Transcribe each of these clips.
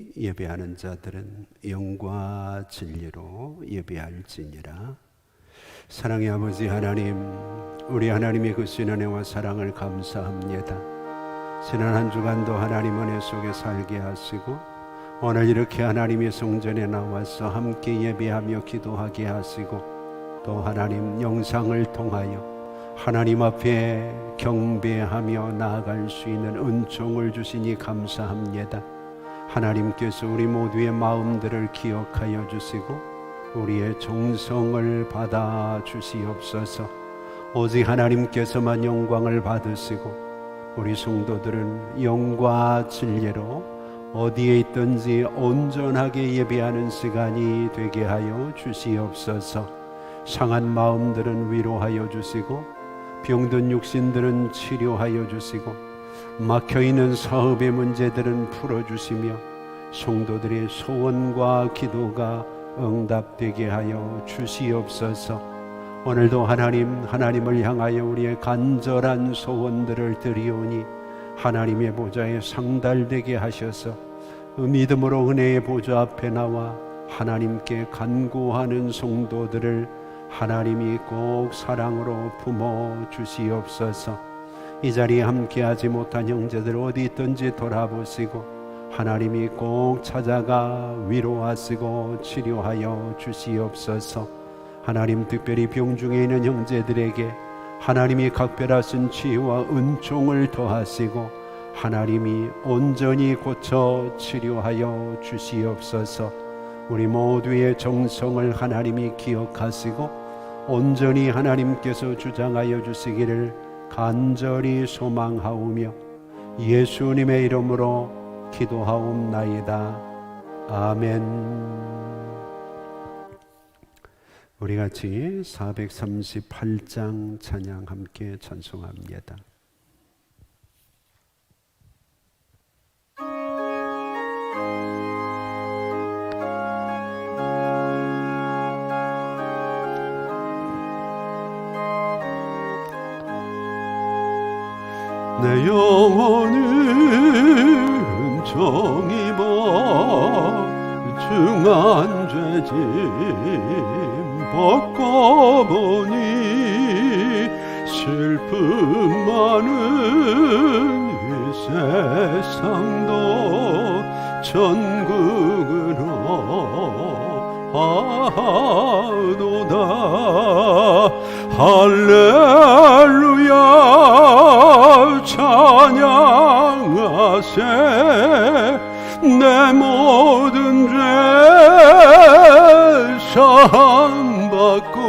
없이 예배하는 자들은 영과 진리로 예배할지니라. 사랑의 아버지 하나님, 우리 하나님의 그 신은혜와 사랑을 감사합니다. 지난 한 주간도 하나님 은혜 속에 살게 하시고 오늘 이렇게 하나님의 성전에 나와서 함께 예배하며 기도하게 하시고 또 하나님 영상을 통하여 하나님 앞에 경배하며 나아갈 수 있는 은총을 주시니 감사합니다. 하나님께서 우리 모두의 마음들을 기억하여 주시고 우리의 정성을 받아 주시옵소서. 오직 하나님께서만 영광을 받으시고 우리 성도들은 영과 진리로 어디에 있든지 온전하게 예배하는 시간이 되게 하여 주시옵소서. 상한 마음들은 위로하여 주시고 병든 육신들은 치료하여 주시고 막혀있는 사업의 문제들은 풀어주시며 성도들의 소원과 기도가 응답되게 하여 주시옵소서. 오늘도 하나님을 향하여 우리의 간절한 소원들을 드리오니 하나님의 보좌에 상달되게 하셔서 믿음으로 은혜의 보좌 앞에 나와 하나님께 간구하는 성도들을 하나님이 꼭 사랑으로 품어 주시옵소서. 이 자리에 함께하지 못한 형제들 어디 있든지 돌아보시고 하나님이 꼭 찾아가 위로하시고 치료하여 주시옵소서. 하나님, 특별히 병중에 있는 형제들에게 하나님이 각별하신 치유와 은총을 더하시고 하나님이 온전히 고쳐 치료하여 주시옵소서. 우리 모두의 정성을 하나님이 기억하시고 온전히 하나님께서 주장하여 주시기를 간절히 소망하오며 예수님의 이름으로 기도하옵나이다. 아멘. 우리 같이 438장 찬양 함께 찬송합니다. 내 영혼은 정입어 중한 죄짐 벗고 보니 슬픔 많은 이 세상도 천국으로 하도다. 할렐루야 찬양하세. 내 모든 죄 사함받고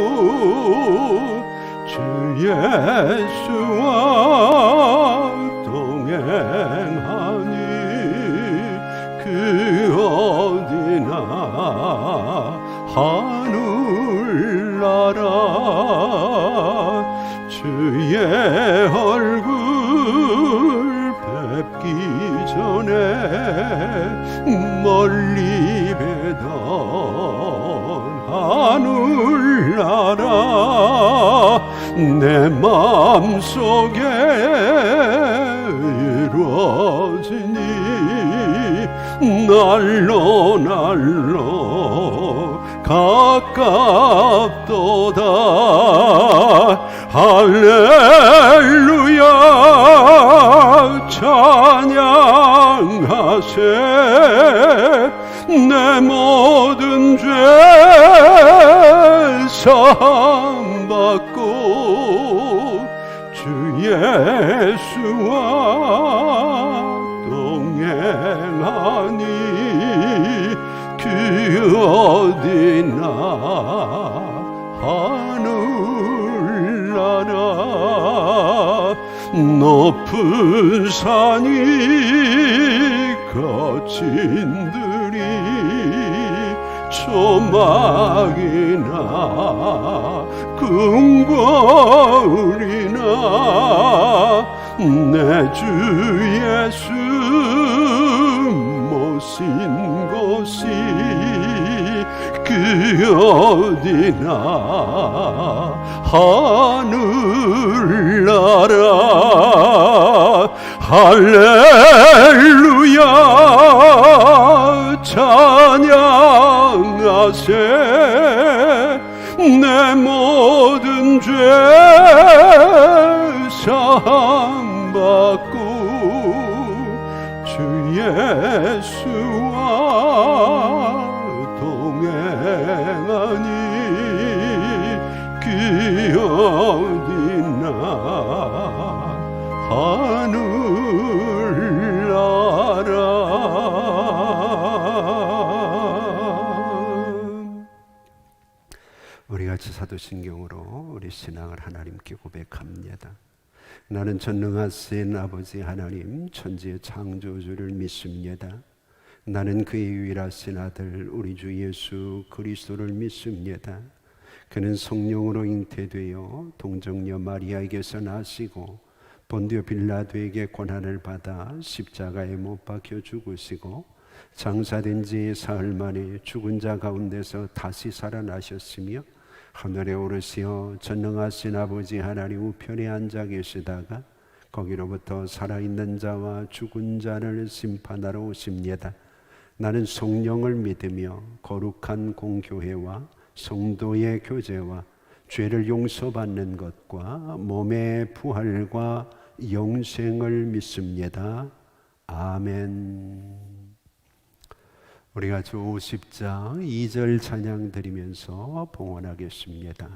주 예수와 동행하니 그 어디나 하늘나라. 주의 얼굴 뵙기 전에 멀리 뵈던 하늘나라 내 마음속에 이루어지니 날로 가깝도다. 할렐루야 찬양하세. 내 모든 죄 사함받고 주 예수와 동행하니 그 어디나 하늘나라. 높은 산이 거친 들이 초막이나 궁궐이나 내 주 예수 모신 곳이 그 어디나 하늘나라. 할렐루야 하세 내 모든 죄 사함받고 주 예수와 동행하니 그 어디나 하늘나라. 우리 같이 사도신경으로 우리 신앙을 하나님께 고백합니다. 나는 전능하신 아버지 하나님 천지의 창조주를 믿습니다. 나는 그의 유일하신 아들 우리 주 예수 그리스도를 믿습니다. 그는 성령으로 잉태되어 동정녀 마리아에게서 나시고 본디오 빌라도에게 고난을 받아 십자가에 못 박혀 죽으시고 장사된 지 사흘 만에 죽은 자 가운데서 다시 살아나셨으며 하늘에 오르시어 전능하신 아버지 하나님 우편에 앉아 계시다가 거기로부터 살아있는 자와 죽은 자를 심판하러 오십니다. 나는 성령을 믿으며 거룩한 공교회와 성도의 교제와 죄를 용서받는 것과 몸의 부활과 영생을 믿습니다. 아멘. 우리 같이 50장 2절 찬양 드리면서 봉헌하겠습니다.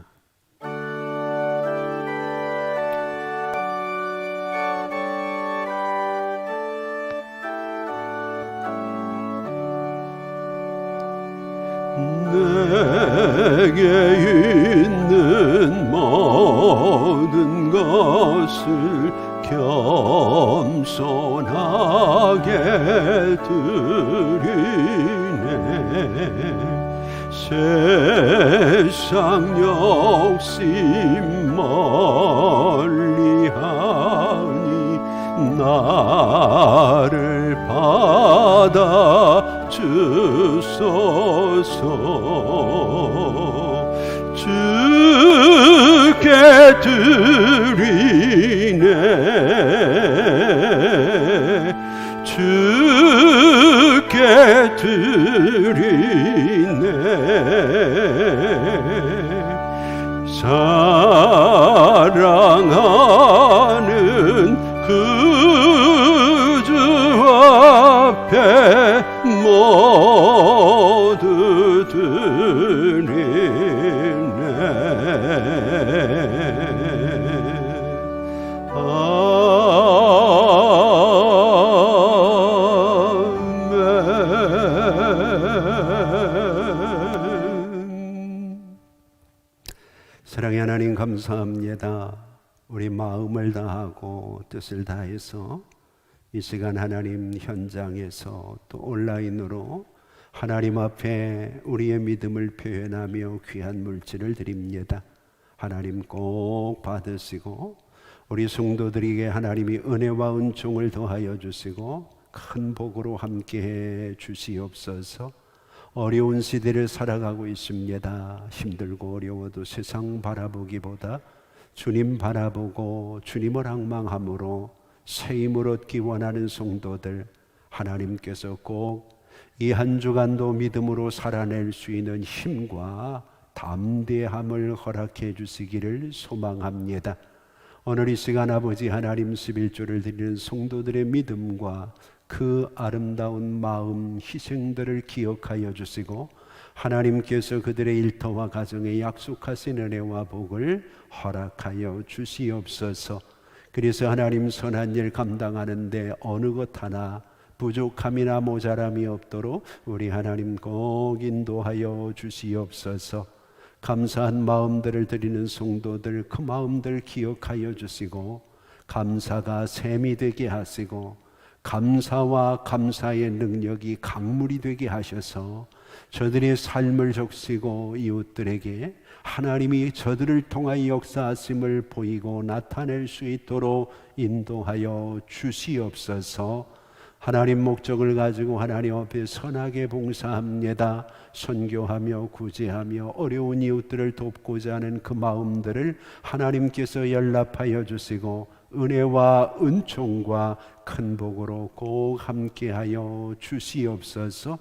내게 있는 모든 것을 겸손하게 드리네. 세상 욕심 멀리하니 나를 받아 주소서. 주께 드리네. 주께 드리네. 사랑하는 그 주 앞에 모두 드리네. 사랑의 하나님 감사합니다. 우리 마음을 다하고 뜻을 다해서 이 시간 하나님 현장에서 또 온라인으로 하나님 앞에 우리의 믿음을 표현하며 귀한 물질을 드립니다. 하나님 꼭 받으시고 우리 성도들에게 하나님이 은혜와 은총을 더하여 주시고 큰 복으로 함께해 주시옵소서. 어려운 시대를 살아가고 있습니다. 힘들고 어려워도 세상 바라보기보다 주님 바라보고 주님을 앙망함으로 새 힘을 얻기 원하는 성도들 하나님께서 꼭 이 한 주간도 믿음으로 살아낼 수 있는 힘과 담대함을 허락해 주시기를 소망합니다. 오늘 이 시간 아버지 하나님 11조를 드리는 성도들의 믿음과 그 아름다운 마음 희생들을 기억하여 주시고 하나님께서 그들의 일터와 가정에 약속하신 은혜와 복을 허락하여 주시옵소서. 그래서 하나님 선한 일 감당하는데 어느 것 하나 부족함이나 모자람이 없도록 우리 하나님 꼭 인도하여 주시옵소서. 감사한 마음들을 드리는 성도들 그 마음들 기억하여 주시고 감사가 샘이 되게 하시고 감사와 감사의 능력이 강물이 되게 하셔서 저들의 삶을 적시고 이웃들에게 하나님이 저들을 통하여 역사하심을 보이고 나타낼 수 있도록 인도하여 주시옵소서. 하나님 목적을 가지고 하나님 앞에 선하게 봉사합니다. 선교하며 구제하며 어려운 이웃들을 돕고자 하는 그 마음들을 하나님께서 연락하여 주시고 은혜와 은총과 큰 복으로 꼭 함께하여 주시옵소서.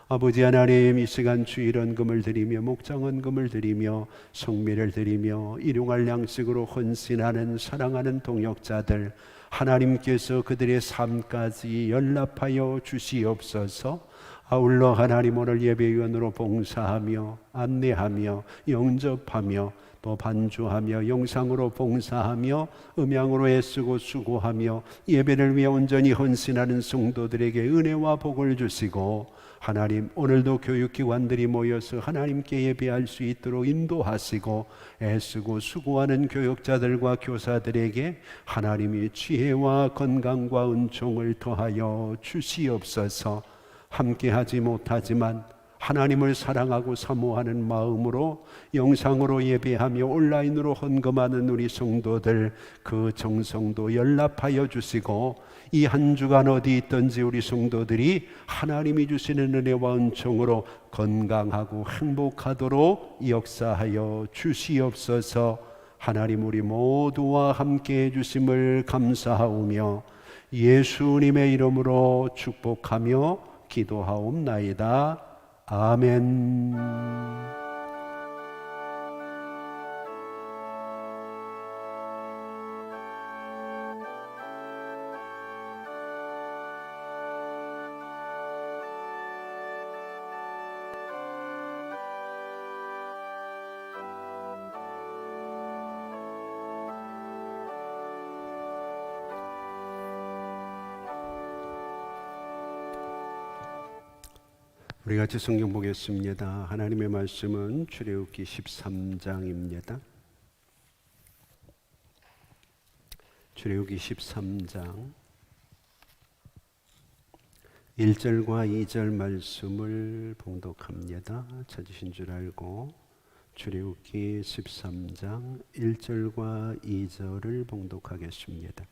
아버지 하나님, 이 시간 주일헌금을 드리며 목장헌금을 드리며 성미를 드리며 일용할 양식으로 헌신하는 사랑하는 동역자들, 하나님께서 그들의 삶까지 연락하여 주시옵소서. 아울러 하나님, 오늘 예배위원으로 봉사하며 안내하며 영접하며 또 반주하며 영상으로 봉사하며 음향으로 애쓰고 수고하며 예배를 위해 온전히 헌신하는 성도들에게 은혜와 복을 주시고, 하나님, 오늘도 교육기관들이 모여서 하나님께 예배할 수 있도록 인도하시고, 애쓰고 수고하는 교육자들과 교사들에게 하나님이 지혜와 건강과 은총을 더하여 주시옵소서. 함께하지 못하지만 하나님을 사랑하고 사모하는 마음으로 영상으로 예배하며 온라인으로 헌금하는 우리 성도들, 그 정성도 연락하여 주시고, 이 한 주간 어디 있든지 우리 성도들이 하나님이 주시는 은혜와 은총으로 건강하고 행복하도록 역사하여 주시옵소서. 하나님, 우리 모두와 함께 해주심을 감사하오며 예수님의 이름으로 축복하며 기도하옵나이다. 아멘. 우리 같이 성경 보겠습니다. 하나님의 말씀은 출애굽기 13장입니다. 출애굽기 13장 1절과 2절 말씀을 봉독합니다. 찾으신 줄 알고 출애굽기 13장 1절과 2절을 봉독하겠습니다.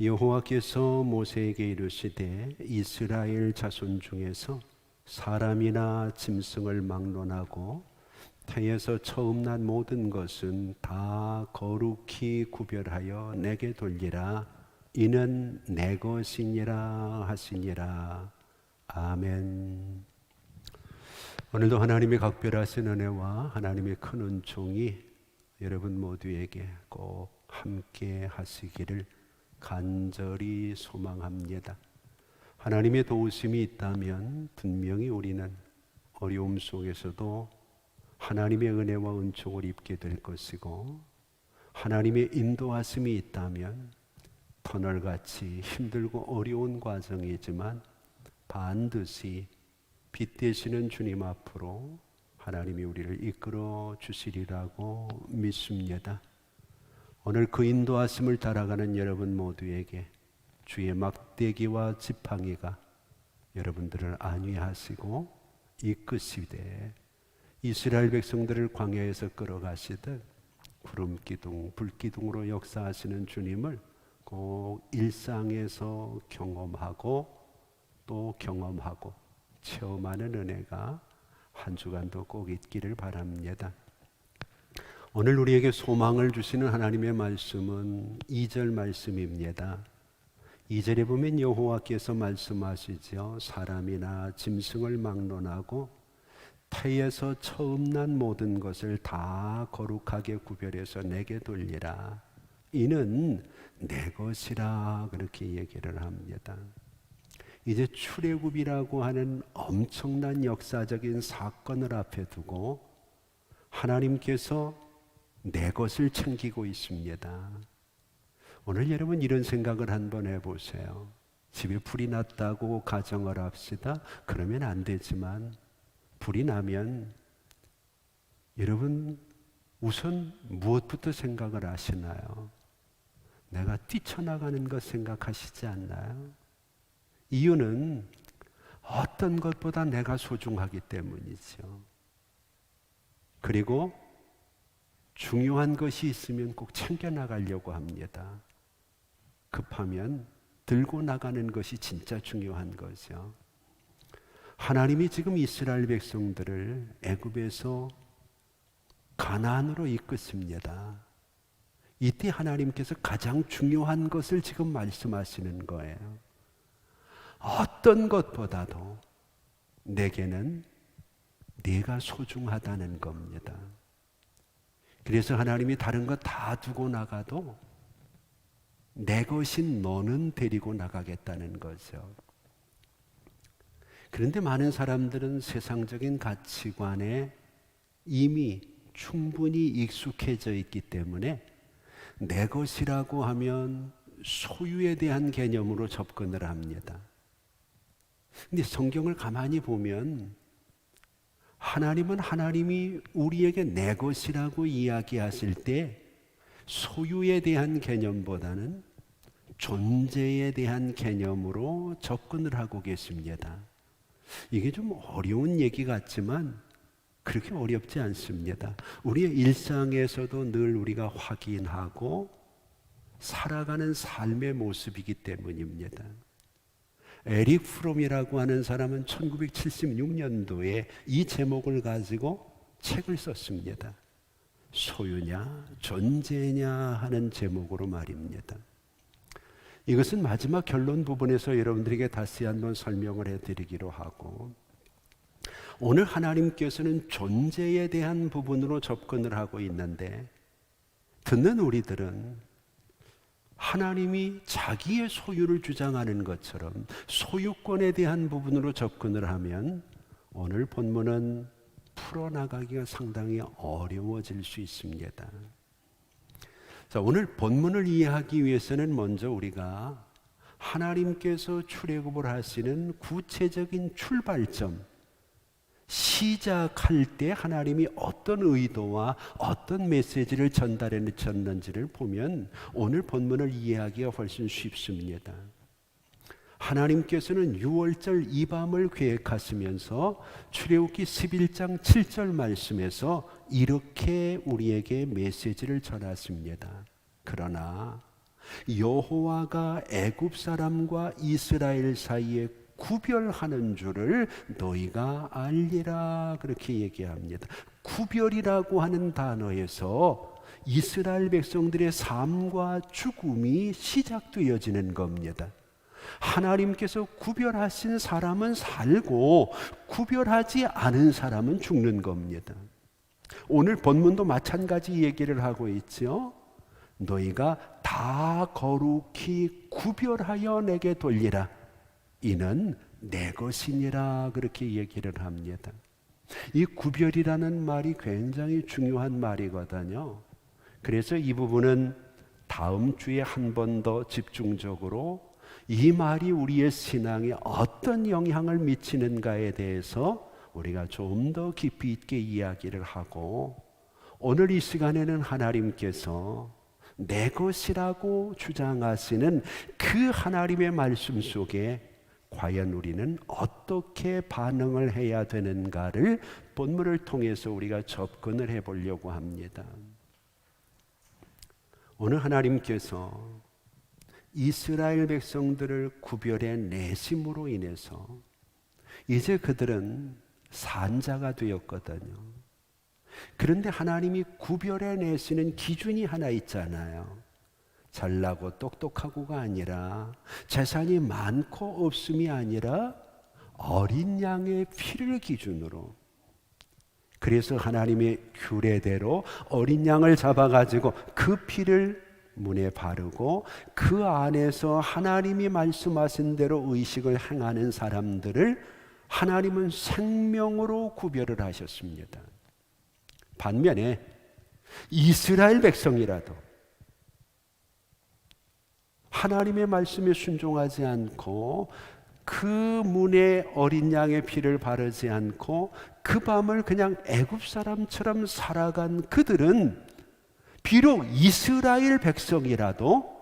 여호와께서 모세에게 이르시되 이스라엘 자손 중에서 사람이나 짐승을 막론하고 태에서 처음 난 모든 것은 다 거룩히 구별하여 내게 돌리라. 이는 내 것이니라 하시니라. 아멘. 오늘도 하나님의 각별하신 은혜와 하나님의 큰 은총이 여러분 모두에게 꼭 함께 하시기를 간절히 소망합니다. 하나님의 도우심이 있다면 분명히 우리는 어려움 속에서도 하나님의 은혜와 은총을 입게 될 것이고, 하나님의 인도하심이 있다면 터널같이 힘들고 어려운 과정이지만 반드시 빛 되시는 주님 앞으로 하나님이 우리를 이끌어 주시리라고 믿습니다. 오늘 그 인도하심을 따라가는 여러분 모두에게 주의 막대기와 지팡이가 여러분들을 안위하시고 이끄시되, 이스라엘 백성들을 광야에서 끌어가시듯 구름기둥 불기둥으로 역사하시는 주님을 꼭 일상에서 경험하고 또 경험하고 체험하는 은혜가 한 주간도 꼭 있기를 바랍니다. 오늘 우리에게 소망을 주시는 하나님의 말씀은 2절 말씀입니다. 2절에 보면 여호와께서 말씀하시죠. 사람이나 짐승을 막론하고 태에서 처음 난 모든 것을 다 거룩하게 구별해서 내게 돌리라. 이는 내 것이라, 그렇게 얘기를 합니다. 이제 출애굽이라고 하는 엄청난 역사적인 사건을 앞에 두고 하나님께서 내 것을 챙기고 있습니다. 오늘 여러분 이런 생각을 한번 해보세요. 집에 불이 났다고 가정을 합시다. 그러면 안 되지만 불이 나면 여러분 우선 무엇부터 생각을 하시나요? 내가 뛰쳐나가는 것 생각하시지 않나요? 이유는 어떤 것보다 내가 소중하기 때문이죠. 그리고 중요한 것이 있으면 꼭 챙겨나가려고 합니다. 급하면 들고 나가는 것이 진짜 중요한 거죠. 하나님이 지금 이스라엘 백성들을 애굽에서 가나안으로 이끄십니다. 이때 하나님께서 가장 중요한 것을 지금 말씀하시는 거예요. 어떤 것보다도 내게는 네가 소중하다는 겁니다. 그래서 하나님이 다른 거 다 두고 나가도 내 것인 너는 데리고 나가겠다는 거죠. 그런데 많은 사람들은 세상적인 가치관에 이미 충분히 익숙해져 있기 때문에 내 것이라고 하면 소유에 대한 개념으로 접근을 합니다. 근데 성경을 가만히 보면 하나님은 하나님이 우리에게 내 것이라고 이야기하실 때 소유에 대한 개념보다는 존재에 대한 개념으로 접근을 하고 계십니다. 이게 좀 어려운 얘기 같지만 그렇게 어렵지 않습니다. 우리의 일상에서도 늘 우리가 확인하고 살아가는 삶의 모습이기 때문입니다. 에릭 프롬이라고 하는 사람은 1976년도에 이 제목을 가지고 책을 썼습니다. 소유냐 존재냐 하는 제목으로 말입니다. 이것은 마지막 결론 부분에서 여러분들에게 다시 한번 설명을 해드리기로 하고, 오늘 하나님께서는 존재에 대한 부분으로 접근을 하고 있는데 듣는 우리들은 하나님이 자기의 소유를 주장하는 것처럼 소유권에 대한 부분으로 접근을 하면 오늘 본문은 풀어나가기가 상당히 어려워질 수 있습니다. 자, 오늘 본문을 이해하기 위해서는 먼저 우리가 하나님께서 출애굽을 하시는 구체적인 출발점, 시작할 때 하나님이 어떤 의도와 어떤 메시지를 전달해 줬는지를 보면 오늘 본문을 이해하기가 훨씬 쉽습니다. 하나님께서는 6월절 이밤을 계획하시면서 출애굽기 11장 7절 말씀에서 이렇게 우리에게 메시지를 전하십니다. 그러나 여호와가 애굽 사람과 이스라엘 사이에 구별하는 줄을 너희가 알리라, 그렇게 얘기합니다. 구별이라고 하는 단어에서 이스라엘 백성들의 삶과 죽음이 시작되어지는 겁니다. 하나님께서 구별하신 사람은 살고 구별하지 않은 사람은 죽는 겁니다. 오늘 본문도 마찬가지 얘기를 하고 있죠. 너희가 다 거룩히 구별하여 내게 돌리라, 이는 내 것이니라, 그렇게 얘기를 합니다. 이 구별이라는 말이 굉장히 중요한 말이거든요. 그래서 이 부분은 다음 주에 한 번 더 집중적으로 이 말이 우리의 신앙에 어떤 영향을 미치는가에 대해서 우리가 좀 더 깊이 있게 이야기를 하고, 오늘 이 시간에는 하나님께서 내 것이라고 주장하시는 그 하나님의 말씀 속에 과연 우리는 어떻게 반응을 해야 되는가를 본문을 통해서 우리가 접근을 해보려고 합니다. 오늘 하나님께서 이스라엘 백성들을 구별해 내심으로 인해서 이제 그들은 산자가 되었거든요. 그런데 하나님이 구별해 내시는 기준이 하나 있잖아요. 잘나고 똑똑하고가 아니라, 재산이 많고 없음이 아니라 어린 양의 피를 기준으로, 그래서 하나님의 규례대로 어린 양을 잡아가지고 그 피를 문에 바르고 그 안에서 하나님이 말씀하신 대로 의식을 행하는 사람들을 하나님은 생명으로 구별을 하셨습니다. 반면에 이스라엘 백성이라도 하나님의 말씀에 순종하지 않고 그 문에 어린 양의 피를 바르지 않고 그 밤을 그냥 애굽 사람처럼 살아간 그들은 비록 이스라엘 백성이라도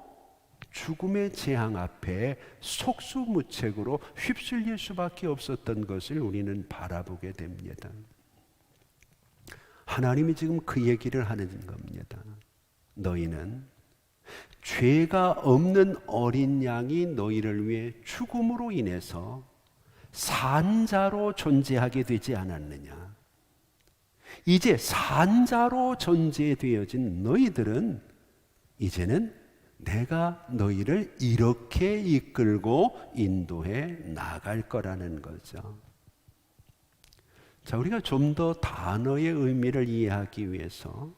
죽음의 재앙 앞에 속수무책으로 휩쓸릴 수밖에 없었던 것을 우리는 바라보게 됩니다. 하나님이 지금 그 얘기를 하는 겁니다. 너희는 죄가 없는 어린 양이 너희를 위해 죽음으로 인해서 산자로 존재하게 되지 않았느냐. 이제 산자로 존재되어진 너희들은 이제는 내가 너희를 이렇게 이끌고 인도해 나갈 거라는 거죠. 자, 우리가 좀 더 단어의 의미를 이해하기 위해서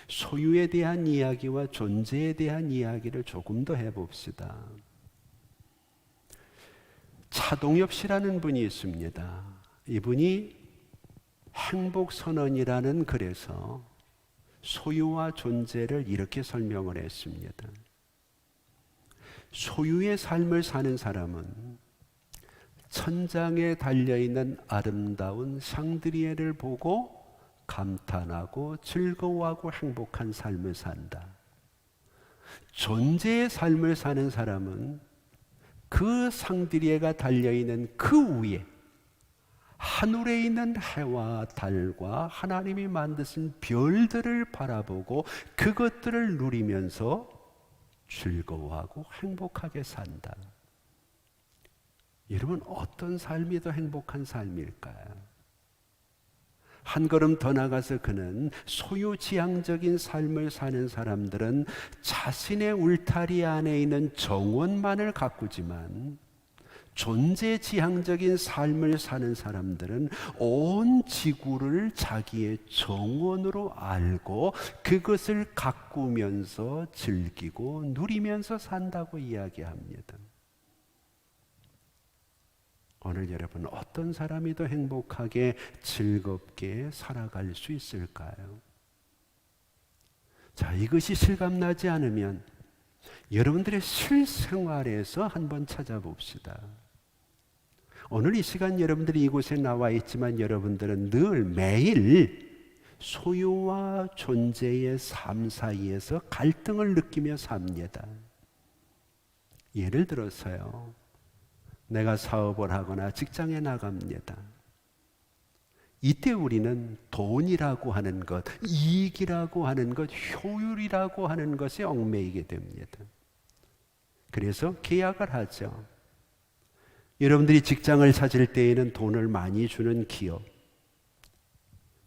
소유에 대한 이야기와 존재에 대한 이야기를 조금 더 해봅시다. 차동엽 씨라는 분이 있습니다. 이분이 행복선언이라는 글에서 소유와 존재를 이렇게 설명을 했습니다. 소유의 삶을 사는 사람은 천장에 달려있는 아름다운 샹드리에를 보고 감탄하고 즐거워하고 행복한 삶을 산다. 존재의 삶을 사는 사람은 그 샹드리에가 달려있는 그 위에 하늘에 있는 해와 달과 하나님이 만드신 별들을 바라보고 그것들을 누리면서 즐거워하고 행복하게 산다. 여러분, 어떤 삶이 더 행복한 삶일까요? 한 걸음 더 나가서 그는 소유지향적인 삶을 사는 사람들은 자신의 울타리 안에 있는 정원만을 가꾸지만 존재지향적인 삶을 사는 사람들은 온 지구를 자기의 정원으로 알고 그것을 가꾸면서 즐기고 누리면서 산다고 이야기합니다. 오늘 여러분, 어떤 사람이 더 행복하게 즐겁게 살아갈 수 있을까요? 자, 이것이 실감나지 않으면 여러분들의 실생활에서 한번 찾아봅시다. 오늘 이 시간 여러분들이 이곳에 나와 있지만 여러분들은 늘 매일 소유와 존재의 삶 사이에서 갈등을 느끼며 삽니다. 예를 들어서요, 내가 사업을 하거나 직장에 나갑니다. 이때 우리는 돈이라고 하는 것, 이익이라고 하는 것, 효율이라고 하는 것에 얽매이게 됩니다. 그래서 계약을 하죠. 여러분들이 직장을 찾을 때에는 돈을 많이 주는 기업,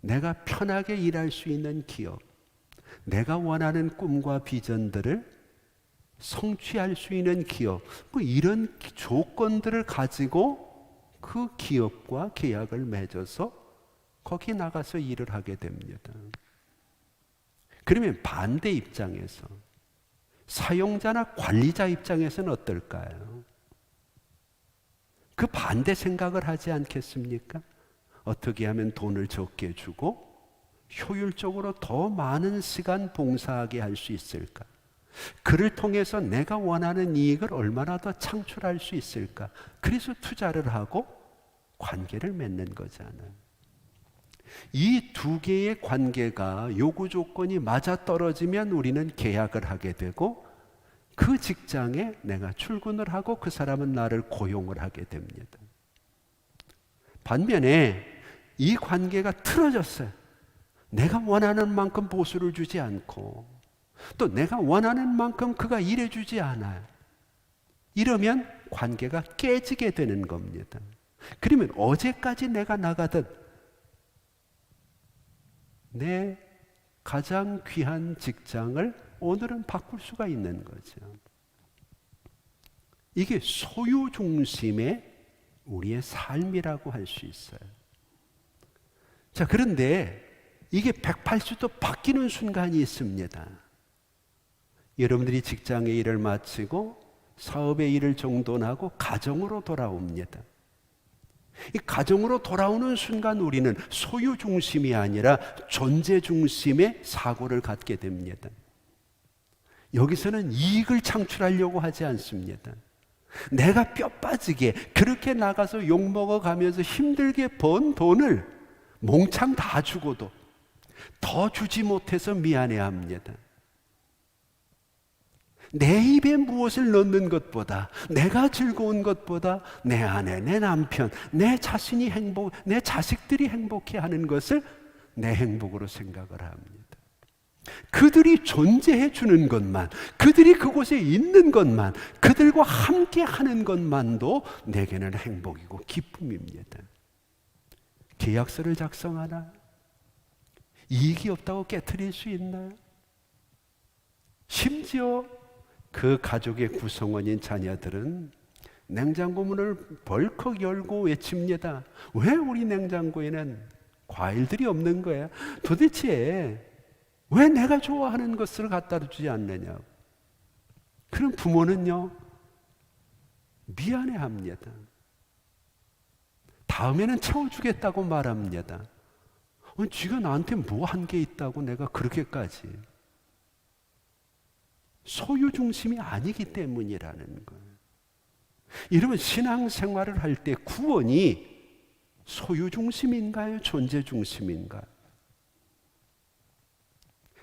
내가 편하게 일할 수 있는 기업, 내가 원하는 꿈과 비전들을 성취할 수 있는 기업, 뭐 이런 조건들을 가지고 그 기업과 계약을 맺어서 거기 나가서 일을 하게 됩니다. 그러면 반대 입장에서 사용자나 관리자 입장에서는 어떨까요? 그 반대 생각을 하지 않겠습니까? 어떻게 하면 돈을 적게 주고 효율적으로 더 많은 시간 봉사하게 할 수 있을까? 그를 통해서 내가 원하는 이익을 얼마나 더 창출할 수 있을까? 그래서 투자를 하고 관계를 맺는 거잖아요. 이 두 개의 관계가 요구 조건이 맞아떨어지면 우리는 계약을 하게 되고 그 직장에 내가 출근을 하고 그 사람은 나를 고용을 하게 됩니다. 반면에 이 관계가 틀어졌어요. 내가 원하는 만큼 보수를 주지 않고 또 내가 원하는 만큼 그가 일해주지 않아요. 이러면 관계가 깨지게 되는 겁니다. 그러면 어제까지 내가 나가던 내 가장 귀한 직장을 오늘은 바꿀 수가 있는 거죠. 이게 소유 중심의 우리의 삶이라고 할 수 있어요. 자, 그런데 이게 180도 바뀌는 순간이 있습니다. 여러분들이 직장의 일을 마치고 사업의 일을 정돈하고 가정으로 돌아옵니다. 이 가정으로 돌아오는 순간 우리는 소유 중심이 아니라 존재 중심의 사고를 갖게 됩니다. 여기서는 이익을 창출하려고 하지 않습니다. 내가 뼈 빠지게 그렇게 나가서 욕먹어 가면서 힘들게 번 돈을 몽창 다 주고도 더 주지 못해서 미안해합니다. 내 입에 무엇을 넣는 것보다, 내가 즐거운 것보다 내 아내, 내 남편, 내 자신이 내 자식들이 행복해 하는 것을 내 행복으로 생각을 합니다. 그들이 존재해 주는 것만, 그들이 그곳에 있는 것만, 그들과 함께 하는 것만도 내게는 행복이고 기쁨입니다. 계약서를 작성하나? 이익이 없다고 깨트릴 수 있나요? 심지어 그 가족의 구성원인 자녀들은 냉장고 문을 벌컥 열고 외칩니다. 왜 우리 냉장고에는 과일들이 없는 거야? 도대체 왜 내가 좋아하는 것을 갖다 주지 않느냐? 그럼 부모는요, 미안해합니다. 다음에는 채워주겠다고 말합니다. 쥐가 나한테 뭐 한 게 있다고 내가 그렇게까지. 소유 중심이 아니기 때문이라는 거예요. 여러분, 신앙생활을 할 때 구원이 소유 중심인가요? 존재 중심인가요?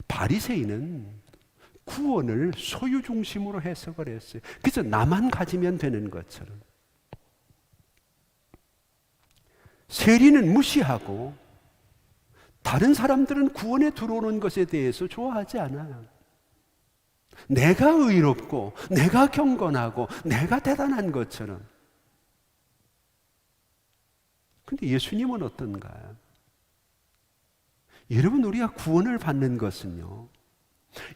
바리새인은 구원을 소유 중심으로 해석을 했어요. 그래서 나만 가지면 되는 것처럼. 세리는 무시하고 다른 사람들은 구원에 들어오는 것에 대해서 좋아하지 않아요. 내가 의롭고 내가 경건하고 내가 대단한 것처럼. 근데 예수님은 어떤가요? 여러분, 우리가 구원을 받는 것은요,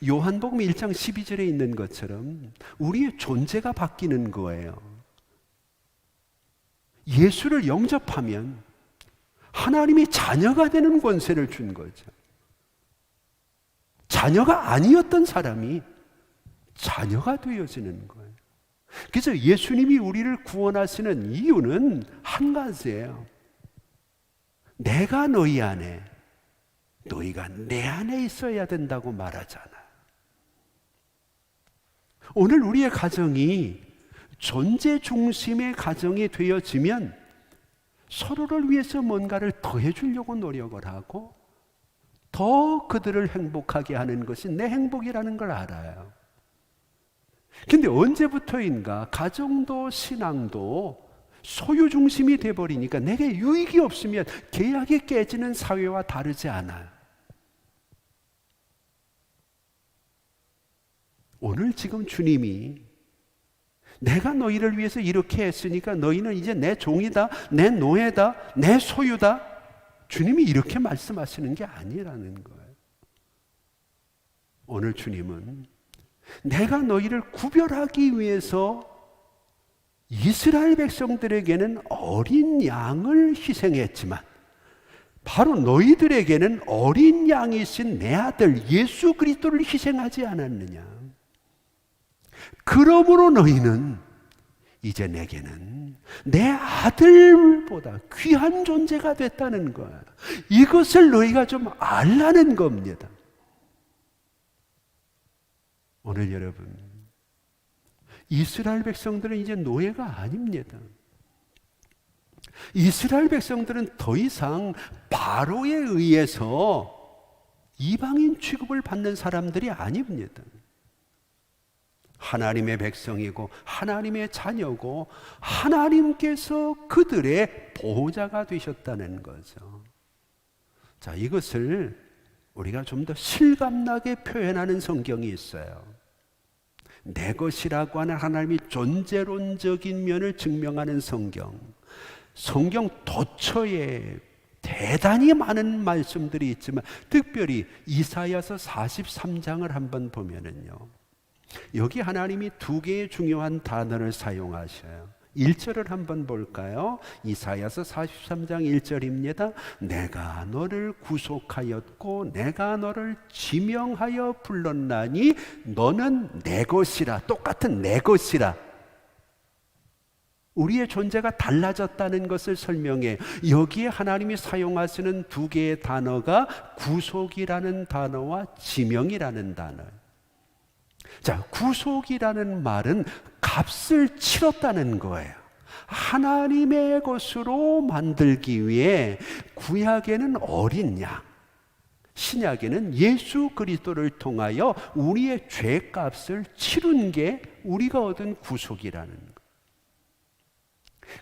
요한복음 1장 12절에 있는 것처럼 우리의 존재가 바뀌는 거예요. 예수를 영접하면 하나님이 자녀가 되는 권세를 준 거죠. 자녀가 아니었던 사람이 자녀가 되어지는 거예요. 그래서 예수님이 우리를 구원하시는 이유는 한 가지예요. 내가 너희 안에, 너희가 내 안에 있어야 된다고 말하잖아요. 오늘 우리의 가정이 존재 중심의 가정이 되어지면 서로를 위해서 뭔가를 더 해주려고 노력을 하고 더 그들을 행복하게 하는 것이 내 행복이라는 걸 알아요. 근데 언제부터인가 가정도 신앙도 소유 중심이 돼버리니까 내게 유익이 없으면 계약이 깨지는 사회와 다르지 않아요. 오늘 지금 주님이 내가 너희를 위해서 이렇게 했으니까 너희는 이제 내 종이다, 내 노예다, 내 소유다, 주님이 이렇게 말씀하시는 게 아니라는 거예요. 오늘 주님은 내가 너희를 구별하기 위해서 이스라엘 백성들에게는 어린 양을 희생했지만 바로 너희들에게는 어린 양이신 내 아들 예수 그리스도를 희생하지 않았느냐. 그러므로 너희는 이제 내게는 내 아들보다 귀한 존재가 됐다는 거야. 이것을 너희가 좀 알라는 겁니다. 오늘 여러분, 이스라엘 백성들은 이제 노예가 아닙니다. 이스라엘 백성들은 더 이상 바로에 의해서 이방인 취급을 받는 사람들이 아닙니다. 하나님의 백성이고 하나님의 자녀고 하나님께서 그들의 보호자가 되셨다는 거죠. 자, 이것을 우리가 좀 더 실감나게 표현하는 성경이 있어요. 내 것이라고 하는 하나님이 존재론적인 면을 증명하는 성경. 성경 도처에 대단히 많은 말씀들이 있지만 특별히 이사야서 43장을 한번 보면은요, 여기 하나님이 두 개의 중요한 단어를 사용하셔요. 1절을 한번 볼까요? 이사야서 43장 1절입니다. 내가 너를 구속하였고 내가 너를 지명하여 불렀나니 너는 내 것이라. 똑같은 내 것이라. 우리의 존재가 달라졌다는 것을 설명해. 여기에 하나님이 사용하시는 두 개의 단어가 구속이라는 단어와 지명이라는 단어예요. 자, 구속이라는 말은 값을 치렀다는 거예요. 하나님의 것으로 만들기 위해 구약에는 어린 양, 신약에는 예수 그리스도를 통하여 우리의 죄값을 치른 게 우리가 얻은 구속이라는 거예요.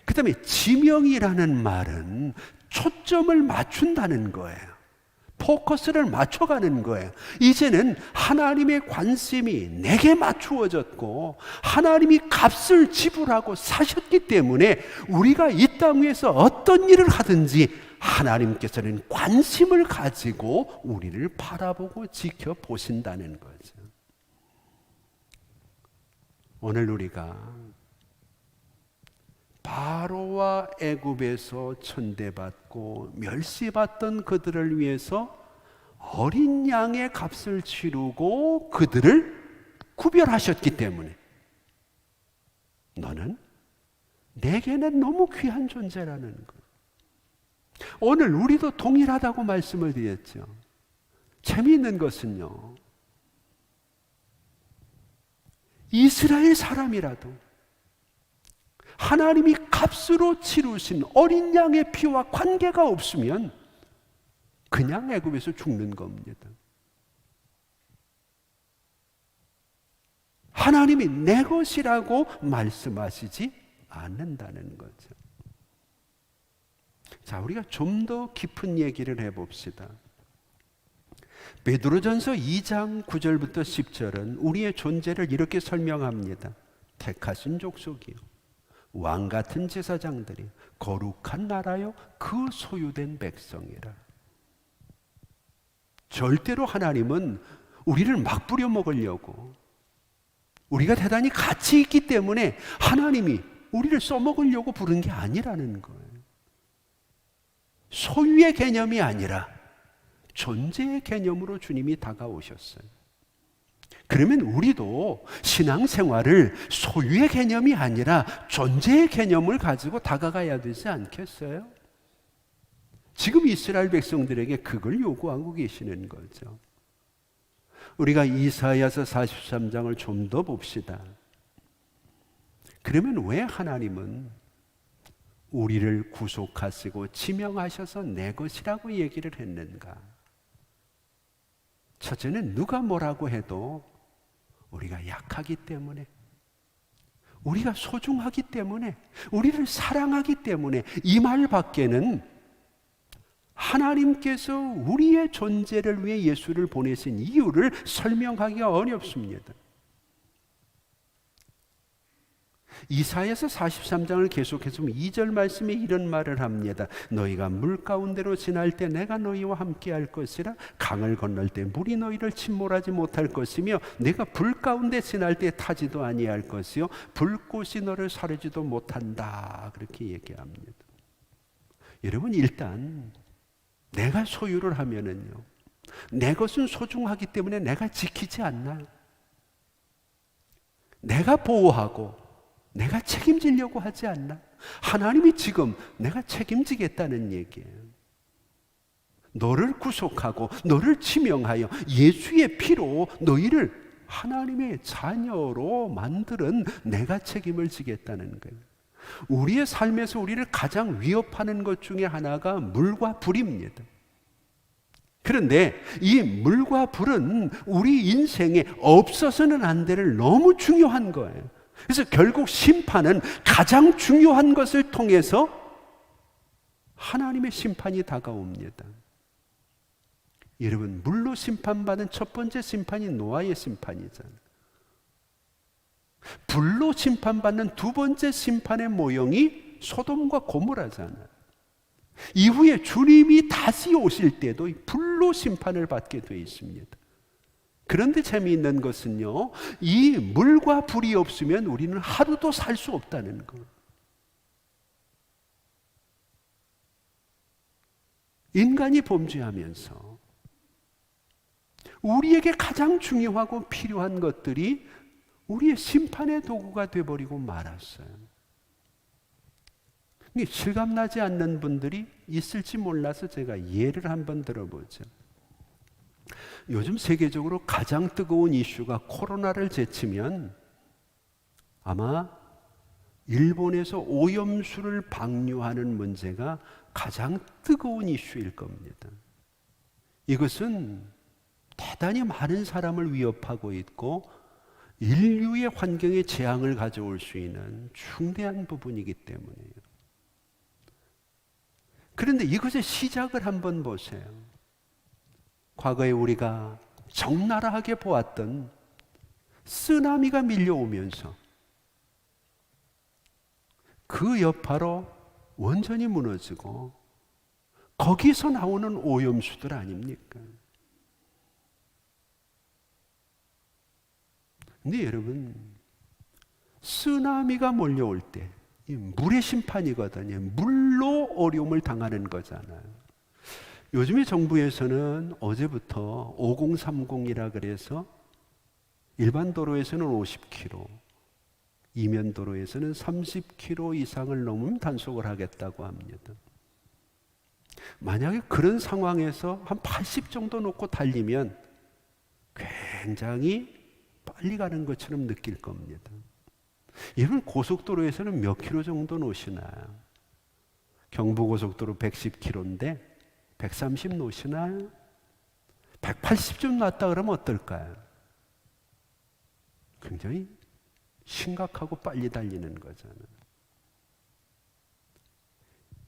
그 다음에 지명이라는 말은 초점을 맞춘다는 거예요. 포커스를 맞춰가는 거예요. 이제는 하나님의 관심이 내게 맞추어졌고 하나님이 값을 지불하고 사셨기 때문에 우리가 이 땅 위에서 어떤 일을 하든지 하나님께서는 관심을 가지고 우리를 바라보고 지켜보신다는 거죠. 오늘 우리가 바로와 애굽에서 천대받고 멸시받던 그들을 위해서 어린 양의 값을 치르고 그들을 구별하셨기 때문에 너는 내게는 너무 귀한 존재라는 것. 오늘 우리도 동일하다고 말씀을 드렸죠. 재미있는 것은요, 이스라엘 사람이라도 하나님이 값으로 치르신 어린 양의 피와 관계가 없으면 그냥 애굽에서 죽는 겁니다. 하나님이 내 것이라고 말씀하시지 않는다는 거죠. 자, 우리가 좀 더 깊은 얘기를 해봅시다. 베드로전서 2장 9절부터 10절은 우리의 존재를 이렇게 설명합니다. 택하신 족속이요, 왕 같은 제사장들이 거룩한 나라요, 그 소유된 백성이라. 절대로 하나님은 우리를 막 부려먹으려고, 우리가 대단히 가치 있기 때문에 하나님이 우리를 써먹으려고 부른 게 아니라는 거예요. 소유의 개념이 아니라 존재의 개념으로 주님이 다가오셨어요. 그러면 우리도 신앙생활을 소유의 개념이 아니라 존재의 개념을 가지고 다가가야 되지 않겠어요? 지금 이스라엘 백성들에게 그걸 요구하고 계시는 거죠. 우리가 이사야서 43장을 좀 더 봅시다. 그러면 왜 하나님은 우리를 구속하시고 지명하셔서 내 것이라고 얘기를 했는가? 첫째는 누가 뭐라고 해도 우리가 약하기 때문에, 우리가 소중하기 때문에, 우리를 사랑하기 때문에 이 말 밖에는 하나님께서 우리의 존재를 위해 예수를 보내신 이유를 설명하기가 어렵습니다. 이사야서 43장을 계속해서 2절 말씀에 이런 말을 합니다. 너희가 물 가운데로 지날 때 내가 너희와 함께 할 것이라. 강을 건널 때 물이 너희를 침몰하지 못할 것이며 내가 불 가운데 지날 때 타지도 아니할 것이요 불꽃이 너를 사르지도 못한다. 그렇게 얘기합니다. 여러분, 일단 내가 소유를 하면은요, 내 것은 소중하기 때문에 내가 지키지 않나요? 내가 보호하고 내가 책임지려고 하지 않나? 하나님이 지금 내가 책임지겠다는 얘기예요. 너를 구속하고 너를 지명하여 예수의 피로 너희를 하나님의 자녀로 만드는 내가 책임을 지겠다는 거예요. 우리의 삶에서 우리를 가장 위협하는 것 중에 하나가 물과 불입니다. 그런데 이 물과 불은 우리 인생에 없어서는 안 될 너무 중요한 거예요. 그래서 결국 심판은 가장 중요한 것을 통해서 하나님의 심판이 다가옵니다. 여러분, 물로 심판받은 첫 번째 심판이 노아의 심판이잖아요. 불로 심판받는 두 번째 심판의 모형이 소돔과 고모라잖아요. 이후에 주님이 다시 오실 때도 불로 심판을 받게 되어 있습니다. 그런데 재미있는 것은요, 이 물과 불이 없으면 우리는 하루도 살 수 없다는 것. 인간이 범죄하면서 우리에게 가장 중요하고 필요한 것들이 우리의 심판의 도구가 되어버리고 말았어요. 실감나지 않는 분들이 있을지 몰라서 제가 예를 한번 들어보죠. 요즘 세계적으로 가장 뜨거운 이슈가 코로나를 제치면 아마 일본에서 오염수를 방류하는 문제가 가장 뜨거운 이슈일 겁니다. 이것은 대단히 많은 사람을 위협하고 있고 인류의 환경에 재앙을 가져올 수 있는 중대한 부분이기 때문이에요. 그런데 이것의 시작을 한번 보세요. 과거에 우리가 적나라하게 보았던 쓰나미가 밀려오면서 그 여파로 원전이 무너지고 거기서 나오는 오염수들 아닙니까? 근데 여러분, 쓰나미가 몰려올 때 이 물의 심판이거든요. 물로 어려움을 당하는 거잖아요. 요즘에 정부에서는 어제부터 5030이라 그래서 일반 도로에서는 50km, 이면 도로에서는 30km 이상을 넘으면 단속을 하겠다고 합니다. 만약에 그런 상황에서 한 80 정도 놓고 달리면 굉장히 빨리 가는 것처럼 느낄 겁니다. 여러분, 고속도로에서는 몇 킬로 정도 놓으시나요? 경부고속도로 110km인데 130 놓으시나요? 180 좀 놨다 그러면 어떨까요? 굉장히 심각하고 빨리 달리는 거잖아요.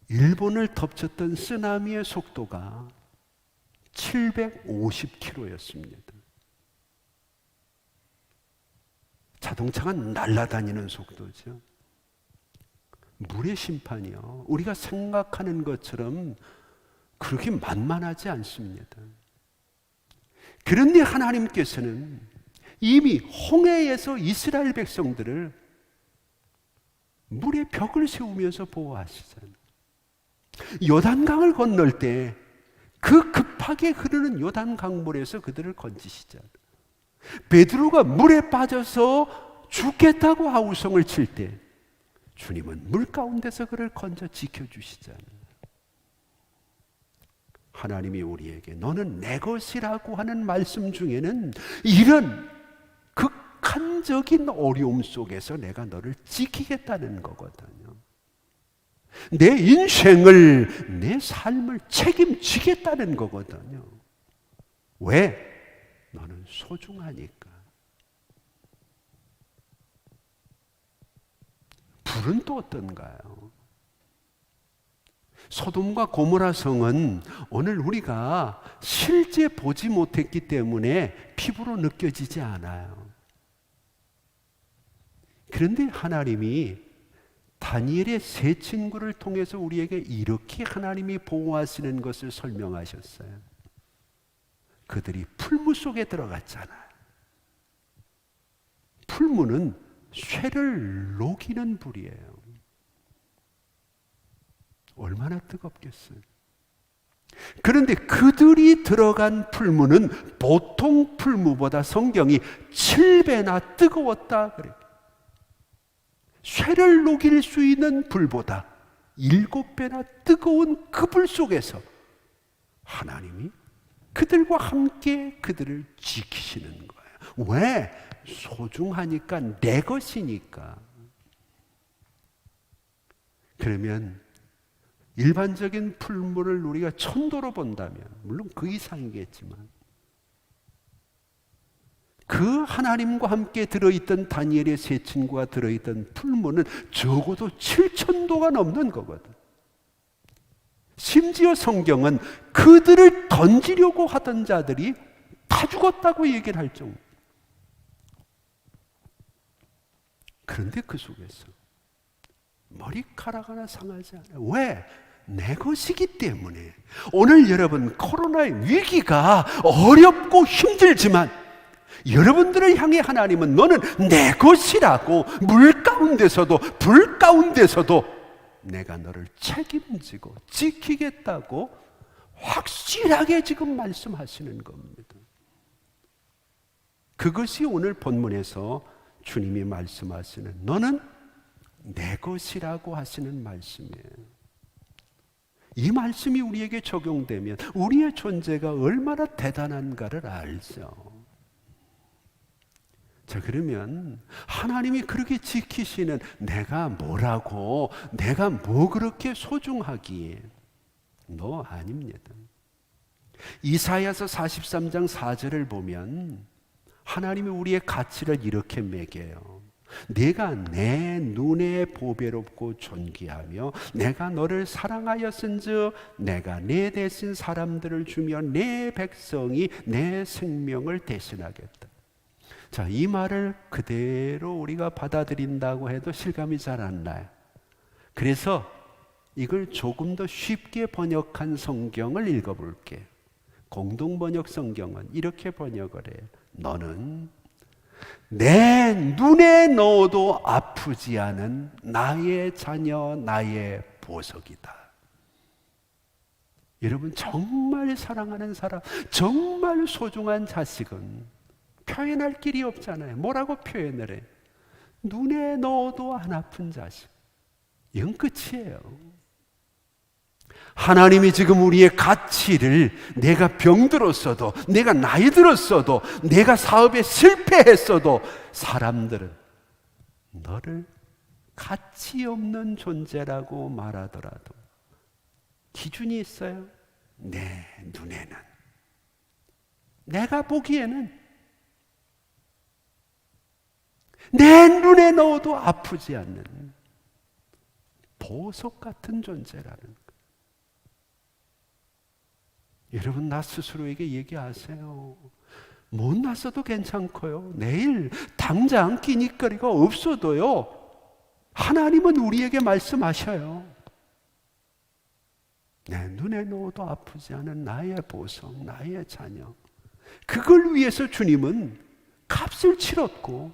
일본을 덮쳤던 쓰나미의 속도가 750km였습니다. 자동차가 날아다니는 속도죠. 물의 심판이요, 우리가 생각하는 것처럼 그렇게 만만하지 않습니다. 그런데 하나님께서는 이미 홍해에서 이스라엘 백성들을 물의 벽을 세우면서 보호하시잖아요. 요단강을 건널 때 그 급하게 흐르는 요단 강물에서 그들을 건지시잖아요. 베드로가 물에 빠져서 죽겠다고 아우성을 칠 때 주님은 물 가운데서 그를 건져 지켜주시잖아요. 하나님이 우리에게 너는 내 것이라고 하는 말씀 중에는 이런 극한적인 어려움 속에서 내가 너를 지키겠다는 거거든요. 내 인생을, 내 삶을 책임지겠다는 거거든요. 왜? 너는 소중하니까. 불은 또 어떤가요? 소돔과 고모라 성은 오늘 우리가 실제 보지 못했기 때문에 피부로 느껴지지 않아요. 그런데 하나님이 다니엘의 세 친구를 통해서 우리에게 이렇게 하나님이 보호하시는 것을 설명하셨어요. 그들이 풀무 속에 들어갔잖아요. 풀무는 쇠를 녹이는 불이에요. 얼마나 뜨겁겠어요. 그런데 그들이 들어간 풀무는 보통 풀무보다 성경이 7배나 뜨거웠다 그래요. 쇠를 녹일 수 있는 불보다 7배나 뜨거운 그 불 속에서 하나님이 그들과 함께 그들을 지키시는 거예요. 왜? 소중하니까, 내 것이니까. 그러면 일반적인 풀무를 우리가 천도로 본다면, 물론 그 이상이겠지만, 그 하나님과 함께 들어있던 다니엘의 세 친구가 들어있던 풀무는 적어도 7,000도가 넘는 거거든. 심지어 성경은 그들을 던지려고 하던 자들이 다 죽었다고 얘기를 할 정도. 그런데 그 속에서 머리카락 하나 상하지 않아요. 왜? 내 것이기 때문에. 오늘 여러분, 코로나의 위기가 어렵고 힘들지만 여러분들을 향해 하나님은 너는 내 것이라고, 물 가운데서도 불 가운데서도 내가 너를 책임지고 지키겠다고 확실하게 지금 말씀하시는 겁니다. 그것이 오늘 본문에서 주님이 말씀하시는 너는 내 것이라고 하시는 말씀이에요. 이 말씀이 우리에게 적용되면 우리의 존재가 얼마나 대단한가를 알죠. 자, 그러면 하나님이 그렇게 지키시는 내가 뭐라고, 내가 뭐 그렇게 소중하기에? 너 아닙니다. 이사야서 43장 4절을 보면 하나님이 우리의 가치를 이렇게 매겨요. 내가 내 눈에 보배롭고 존귀하며 내가 너를 사랑하였은즉 내가 내 대신 사람들을 주며 내 백성이 내 생명을 대신하겠다. 자, 이 말을 그대로 우리가 받아들인다고 해도 실감이 잘 안 나요. 그래서 이걸 조금 더 쉽게 번역한 성경을 읽어볼게요. 공동번역 성경은 이렇게 번역을 해요. 너는 내 눈에 넣어도 아프지 않은 나의 자녀, 나의 보석이다. 여러분, 정말 사랑하는 사람, 정말 소중한 자식은 표현할 길이 없잖아요. 뭐라고 표현을 해? 눈에 넣어도 안 아픈 자식. 이건 끝이에요. 하나님이 지금 우리의 가치를, 내가 병들었어도, 내가 나이 들었어도, 내가 사업에 실패했어도 사람들은 너를 가치 없는 존재라고 말하더라도 기준이 있어요. 내 눈에는, 내가 보기에는, 내 눈에 넣어도 아프지 않는 보석 같은 존재라는 거예요. 여러분, 나 스스로에게 얘기하세요. 못 났어도 괜찮고요. 내일 당장 끼니거리가 없어도요. 하나님은 우리에게 말씀하셔요. 내 눈에 넣어도 아프지 않은 나의 보석, 나의 자녀. 그걸 위해서 주님은 값을 치렀고,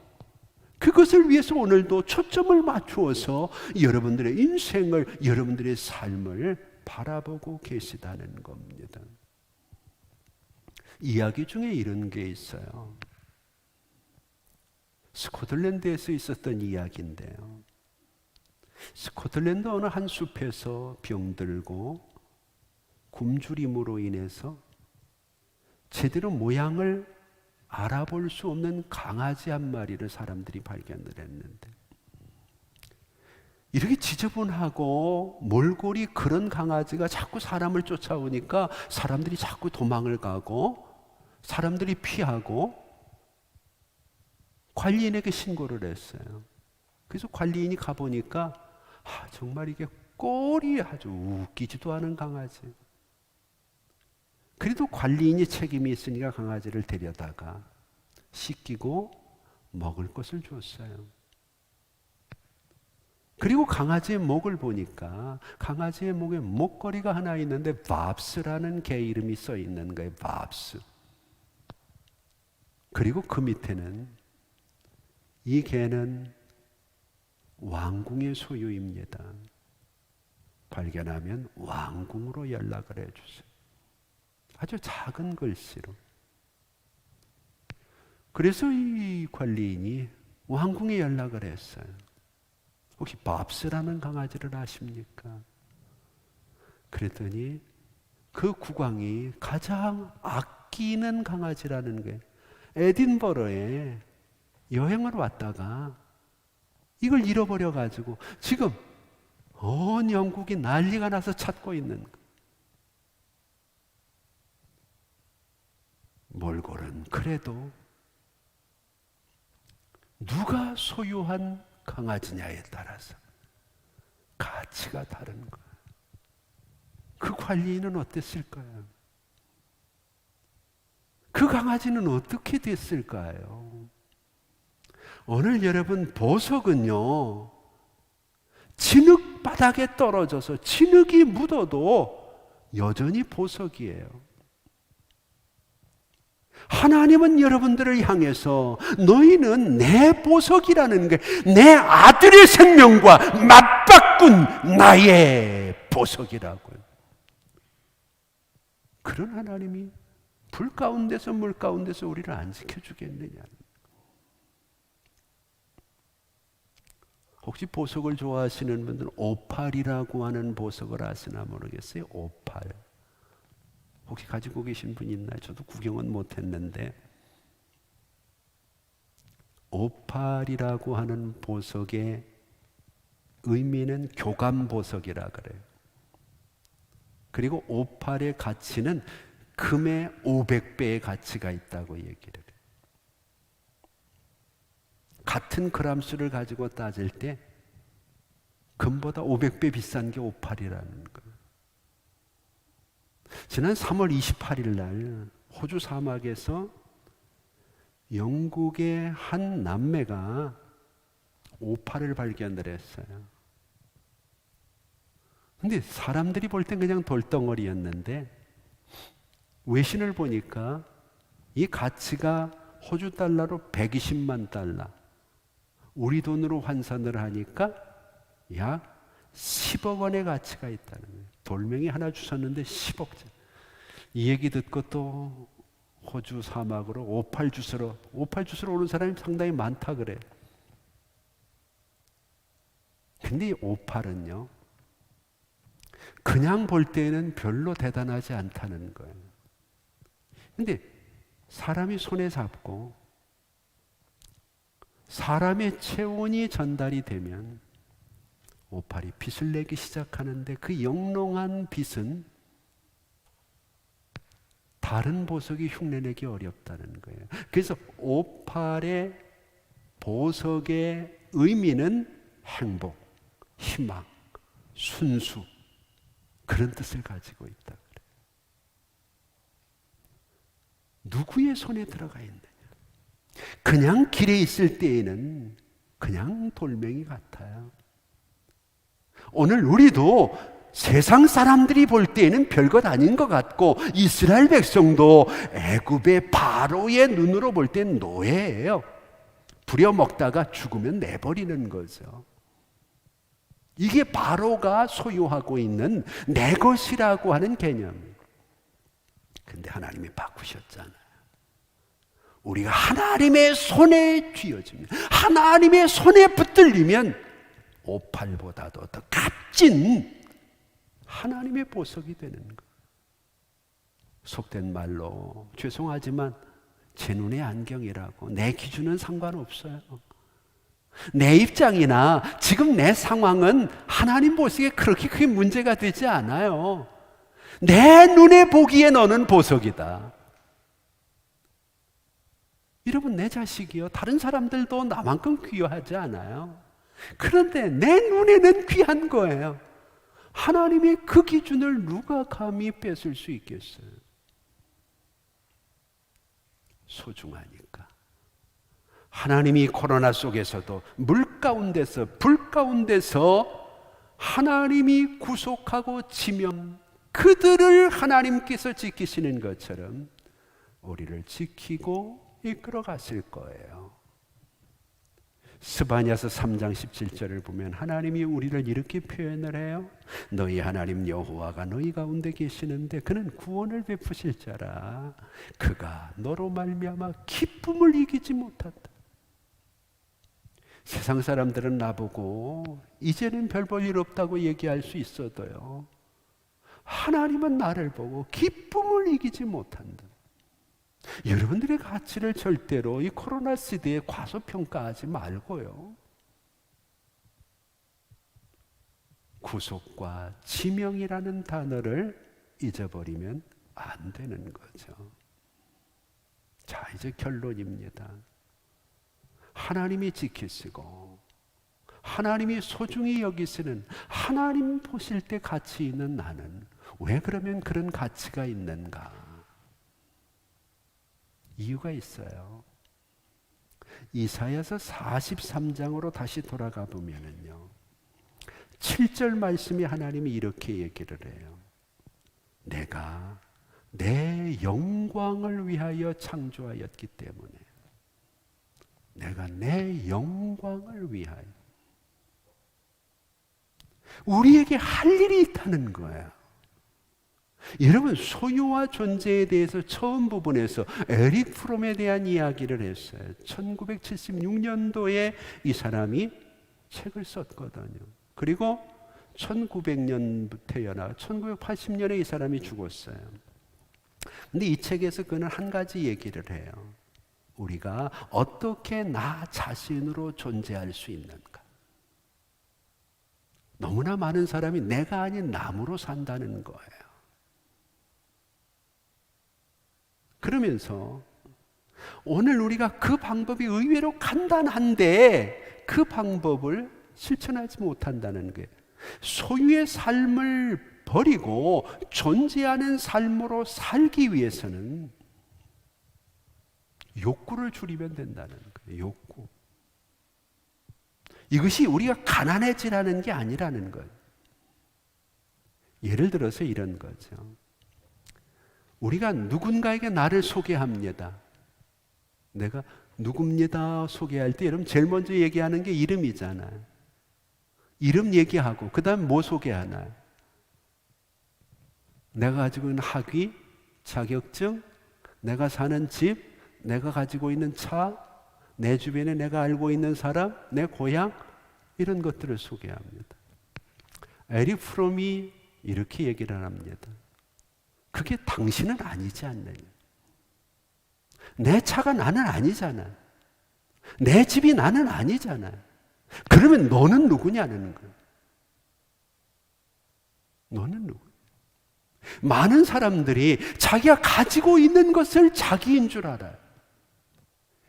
그것을 위해서 오늘도 초점을 맞추어서 여러분들의 인생을, 여러분들의 삶을 바라보고 계시다는 겁니다. 이야기 중에 이런 게 있어요. 스코틀랜드에서 있었던 이야기인데요. 스코틀랜드 어느 한 숲에서 병들고 굶주림으로 인해서 제대로 모양을 알아볼 수 없는 강아지 한 마리를 사람들이 발견을 했는데, 이렇게 지저분하고 몰골이 그런 강아지가 자꾸 사람을 쫓아오니까 사람들이 자꾸 도망을 가고 사람들이 피하고 관리인에게 신고를 했어요. 그래서 관리인이 가보니까 정말 이게 꼴이 아주 웃기지도 않은 강아지. 그래도 관리인이 책임이 있으니까 강아지를 데려다가 씻기고 먹을 것을 줬어요. 그리고 강아지의 목을 보니까 강아지의 목에 목걸이가 하나 있는데 밥스라는 개 이름이 써 있는 거예요. 밥스. 그리고 그 밑에는 이 개는 왕궁의 소유입니다. 발견하면 왕궁으로 연락을 해주세요. 아주 작은 글씨로. 그래서 이 관리인이 왕궁에 연락을 했어요. 혹시 밥스라는 강아지를 아십니까? 그랬더니 그 국왕이 가장 아끼는 강아지라는 게 에딘버러에 여행을 왔다가 이걸 잃어버려가지고 지금 온 영국이 난리가 나서 찾고 있는 거. 몰골은 그래도 누가 소유한 강아지냐에 따라서 가치가 다른 거예요. 그 관리인은 어땠을까요? 그 강아지는 어떻게 됐을까요? 오늘 여러분, 보석은요, 진흙 바닥에 떨어져서 진흙이 묻어도 여전히 보석이에요. 하나님은 여러분들을 향해서 너희는 내 보석이라는 게 내 아들의 생명과 맞바꾼 나의 보석이라고요. 그런 하나님이 불 가운데서 물 가운데서 우리를 안 지켜주겠느냐. 혹시 보석을 좋아하시는 분들은 오팔이라고 하는 보석을 아시나 모르겠어요. 오팔. 혹시 가지고 계신 분 있나요? 저도 구경은 못했는데 오팔이라고 하는 보석의 의미는 교감보석이라 그래요. 그리고 오팔의 가치는 금의 500배의 가치가 있다고 얘기를 해요. 같은 그람수를 가지고 따질 때 금보다 500배 비싼 게 오팔이라는 거예요. 지난 3월 28일 날 호주 사막에서 영국의 한 남매가 오팔을 발견을 했어요. 근데 사람들이 볼 땐 그냥 돌덩어리였는데 외신을 보니까 이 가치가 호주 달러로 120만 달러. 우리 돈으로 환산을 하니까 약 10억 원의 가치가 있다는 거예요. 돌멩이 하나 주셨는데 10억짜리. 이 얘기 듣고 또 호주 사막으로 오팔 주스러 오는 사람이 상당히 많다 그래. 근데 이 오팔은요, 그냥 볼 때는 별로 대단하지 않다는 거예요. 근데 사람이 손에 잡고 사람의 체온이 전달이 되면 오팔이 빛을 내기 시작하는데 그 영롱한 빛은 다른 보석이 흉내내기 어렵다는 거예요. 그래서 오팔의 보석의 의미는 행복, 희망, 순수, 그런 뜻을 가지고 있다 그래요. 누구의 손에 들어가 있느냐? 그냥 길에 있을 때에는 그냥 돌멩이 같아요. 오늘 우리도 세상 사람들이 볼 때에는 별것 아닌 것 같고, 이스라엘 백성도 애굽의 바로의 눈으로 볼 때는 노예예요. 부려먹다가 죽으면 내버리는 거죠. 이게 바로가 소유하고 있는 내 것이라고 하는 개념이에요. 근데 하나님이 바꾸셨잖아요. 우리가 하나님의 손에 쥐어지면, 하나님의 손에 붙들리면 오팔보다도 더 값진 하나님의 보석이 되는 거예요. 속된 말로 죄송하지만 제 눈의 안경이라고, 내 기준은 상관없어요. 내 입장이나 지금 내 상황은 하나님 보시기에 그렇게 크게 문제가 되지 않아요. 내 눈에 보기에 너는 보석이다. 여러분, 내 자식이요, 다른 사람들도 나만큼 귀하지 않아요. 그런데 내 눈에는 귀한 거예요. 하나님의 그 기준을 누가 감히 뺏을 수 있겠어요? 소중하니까. 하나님이 코로나 속에서도 물 가운데서, 불 가운데서 하나님이 구속하고 지명, 그들을 하나님께서 지키시는 것처럼 우리를 지키고 이끌어 갔을 거예요. 스바냐서 3장 17절을 보면 하나님이 우리를 이렇게 표현을 해요. 너희 하나님 여호와가 너희 가운데 계시는데 그는 구원을 베푸실 자라. 그가 너로 말미암아 기쁨을 이기지 못한다. 세상 사람들은 나보고 이제는 별 볼 일 없다고 얘기할 수 있어도요, 하나님은 나를 보고 기쁨을 이기지 못한다. 여러분들의 가치를 절대로 이 코로나 시대에 과소평가하지 말고요, 구속과 지명이라는 단어를 잊어버리면 안 되는 거죠. 자, 이제 결론입니다. 하나님이 지키시고 하나님이 소중히 여기시는, 하나님 보실 때 가치 있는 나는 왜 그러면 그런 가치가 있는가? 이유가 있어요. 이사야서 43장으로 다시 돌아가 보면은요, 7절 말씀이 하나님이 이렇게 얘기를 해요. 내가 내 영광을 위하여 창조하였기 때문에, 내가 내 영광을 위하여, 우리에게 할 일이 있다는 거예요. 여러분, 소유와 존재에 대해서 처음 부분에서 에릭 프롬에 대한 이야기를 했어요. 1976년도에 이 사람이 책을 썼거든요. 그리고 1900년부터 태어나 1980년에 이 사람이 죽었어요. 근데 이 책에서 그는 한 가지 얘기를 해요. 우리가 어떻게 나 자신으로 존재할 수 있는가? 너무나 많은 사람이 내가 아닌 남으로 산다는 거예요. 그러면서 오늘 우리가 그 방법이 의외로 간단한데 그 방법을 실천하지 못한다는 거예요. 소유의 삶을 버리고 존재하는 삶으로 살기 위해서는 욕구를 줄이면 된다는 거예요. 욕구. 이것이 우리가 가난해지라는 게 아니라는 거예요. 예를 들어서 이런 거죠. 우리가 누군가에게 나를 소개합니다. 내가 누굽니다 소개할 때 여러분 제일 먼저 얘기하는 게 이름이잖아요. 이름 얘기하고 그 다음 뭐 소개하나요? 내가 가지고 있는 학위, 자격증, 내가 사는 집, 내가 가지고 있는 차, 내 주변에 내가 알고 있는 사람, 내 고향, 이런 것들을 소개합니다. 에릭 프롬이 이렇게 얘기를 합니다. 그게 당신은 아니지 않느냐. 내 차가 나는 아니잖아. 내 집이 나는 아니잖아. 그러면 너는 누구냐는 거야. 너는 누구? 많은 사람들이 자기가 가지고 있는 것을 자기인 줄 알아요.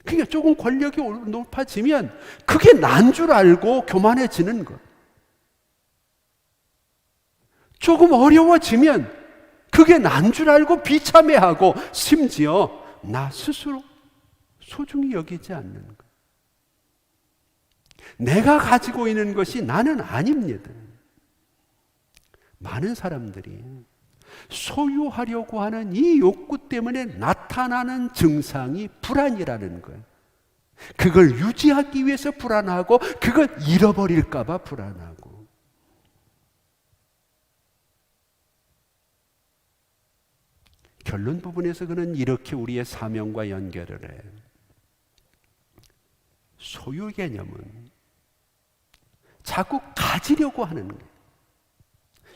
그러니까 조금 권력이 높아지면 그게 난 줄 알고 교만해지는 것. 조금 어려워지면 그게 난 줄 알고 비참해하고 심지어 나 스스로 소중히 여기지 않는 것. 내가 가지고 있는 것이 나는 아닙니다. 많은 사람들이 소유하려고 하는 이 욕구 때문에 나타나는 증상이 불안이라는 거예요. 그걸 유지하기 위해서 불안하고 그걸 잃어버릴까 봐 불안하고. 결론 부분에서 그는 이렇게 우리의 사명과 연결을 해요. 소유 개념은 자꾸 가지려고 하는 거예요.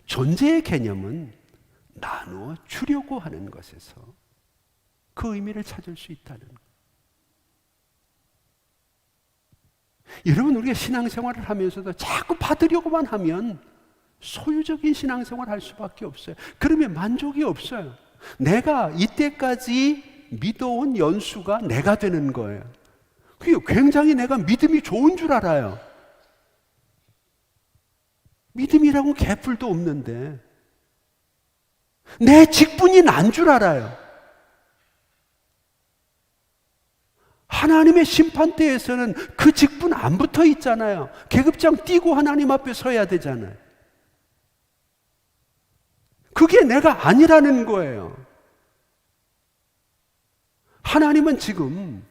존재의 개념은 나누어 주려고 하는 것에서 그 의미를 찾을 수 있다는 거예요. 여러분, 우리가 신앙생활을 하면서도 자꾸 받으려고만 하면 소유적인 신앙생활을 할 수밖에 없어요. 그러면 만족이 없어요. 내가 이때까지 믿어온 연수가 내가 되는 거예요. 그게 굉장히 내가 믿음이 좋은 줄 알아요. 믿음이라고는 개뿔도 없는데 내 직분이 난 줄 알아요. 하나님의 심판대에서는 그 직분 안 붙어 있잖아요. 계급장 띄고 하나님 앞에 서야 되잖아요. 그게 내가 아니라는 거예요. 하나님은 지금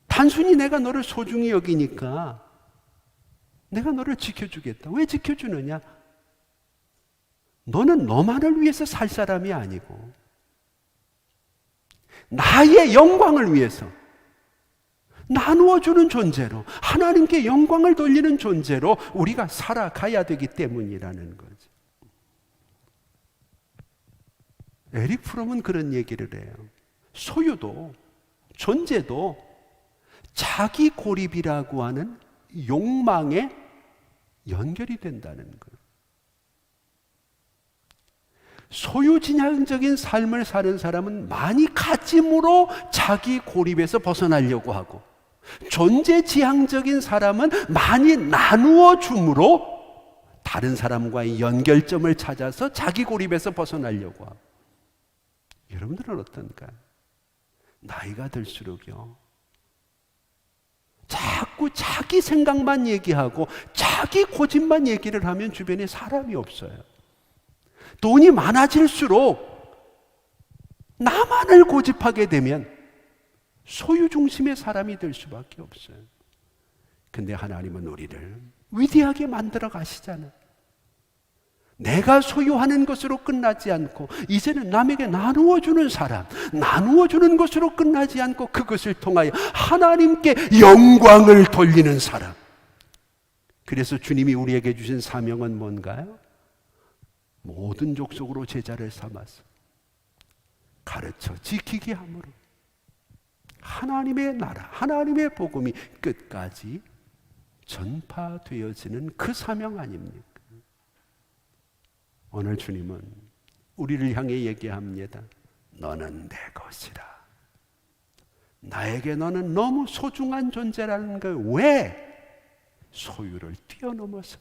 단순히 내가 너를 소중히 여기니까 내가 너를 지켜주겠다. 왜 지켜주느냐? 너는 너만을 위해서 살 사람이 아니고 나의 영광을 위해서 나누어주는 존재로, 하나님께 영광을 돌리는 존재로 우리가 살아가야 되기 때문이라는 거죠. 에릭 프롬은 그런 얘기를 해요. 소유도 존재도 자기 고립이라고 하는 욕망에 연결이 된다는 거예요. 소유지향적인 삶을 사는 사람은 많이 가짐으로 자기 고립에서 벗어나려고 하고, 존재지향적인 사람은 많이 나누어 줌으로 다른 사람과의 연결점을 찾아서 자기 고립에서 벗어나려고 하고. 여러분들은 어떤가요? 나이가 들수록요, 자꾸 자기 생각만 얘기하고 자기 고집만 얘기를 하면 주변에 사람이 없어요. 돈이 많아질수록 나만을 고집하게 되면 소유 중심의 사람이 될 수밖에 없어요. 근데 하나님은 우리를 위대하게 만들어 가시잖아요. 내가 소유하는 것으로 끝나지 않고 이제는 남에게 나누어 주는 사람, 나누어 주는 것으로 끝나지 않고 그것을 통하여 하나님께 영광을 돌리는 사람. 그래서 주님이 우리에게 주신 사명은 뭔가요? 모든 족속으로 제자를 삼아서 가르쳐 지키게 함으로 하나님의 나라, 하나님의 복음이 끝까지 전파되어지는 그 사명 아닙니까? 오늘 주님은 우리를 향해 얘기합니다. 너는 내 것이라. 나에게 너는 너무 소중한 존재라는 걸 왜 소유를 뛰어넘어서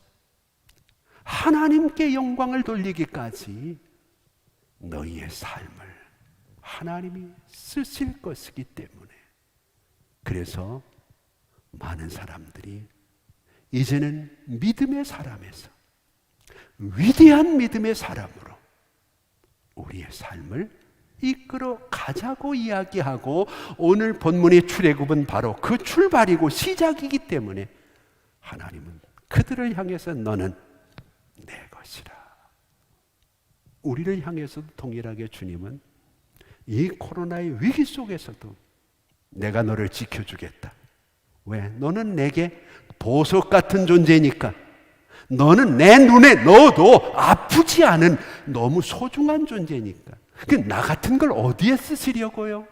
하나님께 영광을 돌리기까지 너희의 삶을 하나님이 쓰실 것이기 때문에. 그래서 많은 사람들이 이제는 믿음의 사람에서 위대한 믿음의 사람으로 우리의 삶을 이끌어 가자고 이야기하고, 오늘 본문의 출애굽은 바로 그 출발이고 시작이기 때문에 하나님은 그들을 향해서 너는 내 것이라. 우리를 향해서도 동일하게 주님은 이 코로나의 위기 속에서도 내가 너를 지켜주겠다. 왜? 너는 내게 보석 같은 존재니까. 너는 내 눈에 넣어도 아프지 않은 너무 소중한 존재니까. 나 같은 걸 어디에 쓰시려고요?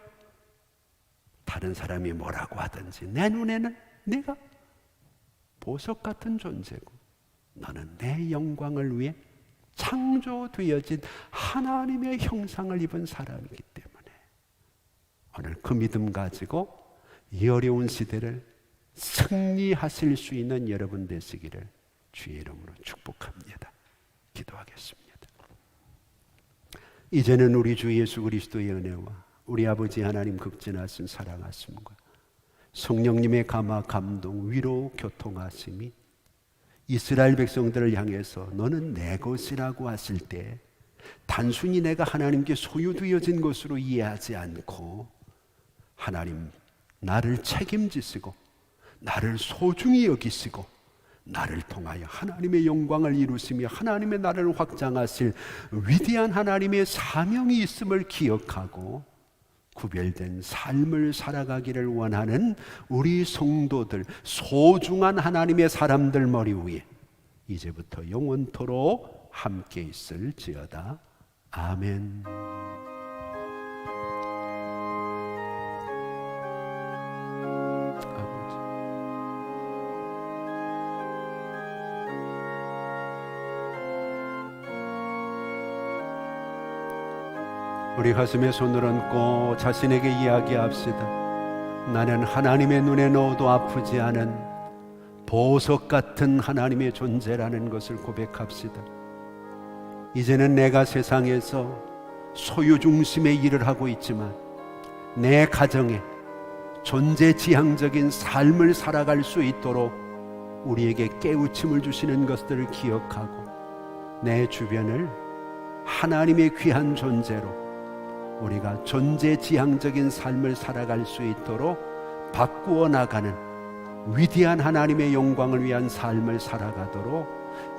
다른 사람이 뭐라고 하든지 내 눈에는 내가 보석 같은 존재고, 너는 내 영광을 위해 창조되어진 하나님의 형상을 입은 사람이기 때문에 오늘 그 믿음 가지고 이 어려운 시대를 승리하실 수 있는 여러분 되시기를 주의 이름으로 축복합니다. 기도하겠습니다. 이제는 우리 주 예수 그리스도의 은혜와 우리 아버지 하나님 극진하신 사랑하심과 성령님의 감화 감동 위로 교통하심이 이스라엘 백성들을 향해서 너는 내 것이라고 하실 때 단순히 내가 하나님께 소유되어진 것으로 이해하지 않고, 하나님 나를 책임지시고 나를 소중히 여기시고 나를 통하여 하나님의 영광을 이루시며 하나님의 나라를 확장하실 위대한 하나님의 사명이 있음을 기억하고 구별된 삶을 살아가기를 원하는 우리 성도들, 소중한 하나님의 사람들 머리 위에 이제부터 영원토록 함께 있을지어다. 아멘. 우리 가슴에 손을 얹고 자신에게 이야기합시다. 나는 하나님의 눈에 넣어도 아프지 않은 보석 같은 하나님의 존재라는 것을 고백합시다. 이제는 내가 세상에서 소유 중심의 일을 하고 있지만 내 가정에 존재지향적인 삶을 살아갈 수 있도록 우리에게 깨우침을 주시는 것들을 기억하고 내 주변을 하나님의 귀한 존재로 우리가 존재지향적인 삶을 살아갈 수 있도록 바꾸어 나가는 위대한 하나님의 영광을 위한 삶을 살아가도록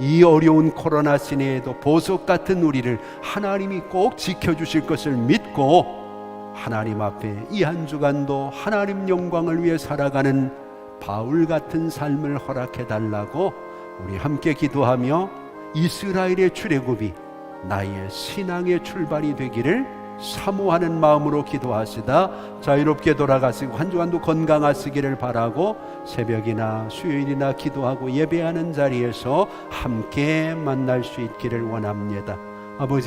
이 어려운 코로나 시내에도 보석 같은 우리를 하나님이 꼭 지켜주실 것을 믿고 하나님 앞에 이 한 주간도 하나님 영광을 위해 살아가는 바울 같은 삶을 허락해 달라고 우리 함께 기도하며 이스라엘의 출애굽이 나의 신앙의 출발이 되기를 사모하는 마음으로 기도하시다 자유롭게 돌아가시고 한 주간도 건강하시기를 바라고 새벽이나 수요일이나 기도하고 예배하는 자리에서 함께 만날 수 있기를 원합니다. 아버지